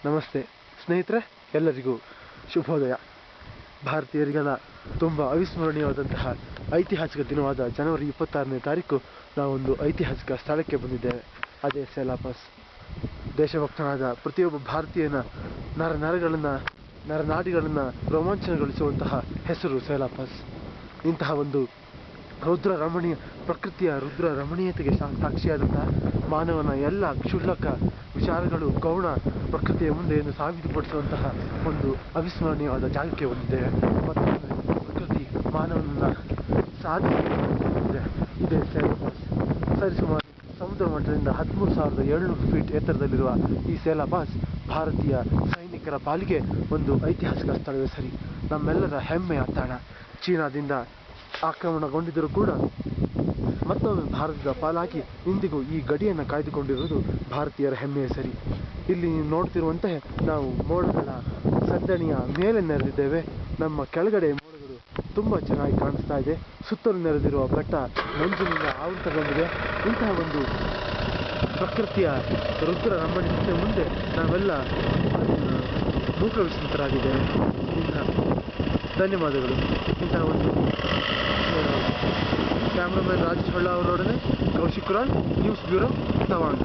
ನಮಸ್ತೆ ಸ್ನೇಹಿತರೆ, ಎಲ್ಲರಿಗೂ ಶುಭೋದಯ. ಭಾರತೀಯರಿಗೆಲ್ಲ ತುಂಬ ಅವಿಸ್ಮರಣೀಯವಾದಂತಹ ಐತಿಹಾಸಿಕ ದಿನವಾದ ಜನವರಿ 26ನೇ ತಾರೀಕು ನಾವೊಂದು ಐತಿಹಾಸಿಕ ಸ್ಥಳಕ್ಕೆ ಬಂದಿದ್ದೇವೆ. ಅದೇ ಸೆಲಾಪಸ್. ದೇಶಭಕ್ತನಾದ ಪ್ರತಿಯೊಬ್ಬ ಭಾರತೀಯನ ನರನಾಡಿಗಳನ್ನು ರೋಮಾಂಚನಗೊಳಿಸುವಂತಹ ಹೆಸರು ಸೆಲಾಪಸ್. ಇಂತಹ ಒಂದು ಪ್ರಕೃತಿಯ ರುದ್ರ ರಮಣೀಯತೆಗೆ ಸಾಕ್ಷಿಯಾದಂತಹ ಮಾನವನ ಎಲ್ಲ ಕ್ಷುಲ್ಲಕ ವಿಚಾರಗಳು ಗೌಣ ಪ್ರಕೃತಿಯ ಮುಂದೆ ಎಂದು ಸಾಬೀತುಪಡಿಸುವಂತಹ ಒಂದು ಅವಿಸ್ಮರಣೀಯವಾದ ಜಾಗಕ್ಕೆ ಬಂದಿದ್ದೇವೆ. ಮತ್ತು ಪ್ರಕೃತಿ ಮಾನವನನ್ನು ಸಾಧಿಸಿದೆ. ಇದೇ ಸೆಲಾಪಸ್. ಸರಿಸುಮಾರು ಸಮುದ್ರ ಮಟ್ಟದಿಂದ 13,700 ಫೀಟ್ ಎತ್ತರದಲ್ಲಿರುವ ಈ ಸೆಲಾಪಸ್ ಭಾರತೀಯ ಸೈನಿಕರ ಪಾಲಿಗೆ ಒಂದು ಐತಿಹಾಸಿಕ ಸ್ಥಳವೇ ಸರಿ. ನಮ್ಮೆಲ್ಲರ ಹೆಮ್ಮೆಯ ತಾಣ. ಚೀನಾದಿಂದ ಆಕ್ರಮಣಗೊಂಡಿದ್ದರೂ ಕೂಡ ಮತ್ತೊಮ್ಮೆ ಭಾರತದ ಪಾಲಾಗಿ ಇಂದಿಗೂ ಈ ಗಡಿಯನ್ನು ಕಾಯ್ದುಕೊಂಡಿರುವುದು ಭಾರತೀಯರ ಹೆಮ್ಮೆಯ ಸರಿ. ಇಲ್ಲಿ ನೀವು ನೋಡ್ತಿರುವಂತೆ ನಾವು ಮೋಡಗಳ ಸಂದಣಿಯ ಮೇಲೆ ನೆರೆದಿದ್ದೇವೆ. ನಮ್ಮ ಕೆಳಗಡೆ ಮೋಡಗಳು ತುಂಬ ಚೆನ್ನಾಗಿ ಕಾಣಿಸ್ತಾ ಇದೆ. ಸುತ್ತಲೂ ನೆರೆದಿರುವ ಬೆಟ್ಟ ಮಂಜಿನಿಂದ ಆವೃತಗೊಂಡಿದೆ. ಇಂತಹ ಒಂದು ಪ್ರಕೃತಿಯ ರುದ್ರ ರಮಣೀಯತೆ ಮುಂದೆ ನಾವೆಲ್ಲ ಮೂಕ ವಿಸ್ಮಿತರಾಗಿದ್ದೇವೆ. ಧನ್ಯವಾದಗಳು. ಇಂತಹ ಒಂದು ಕ್ಯಾಮ್ರಾಮನ್ ರಾಜೇಶ್ ಹೊಳ್ಳ ಅವರೊಡನೆ ಕೌಶಿಕ್ ಕುರಾಲ್, ನ್ಯೂಸ್ ಬ್ಯೂರೋ, ತವಾಂಗ್.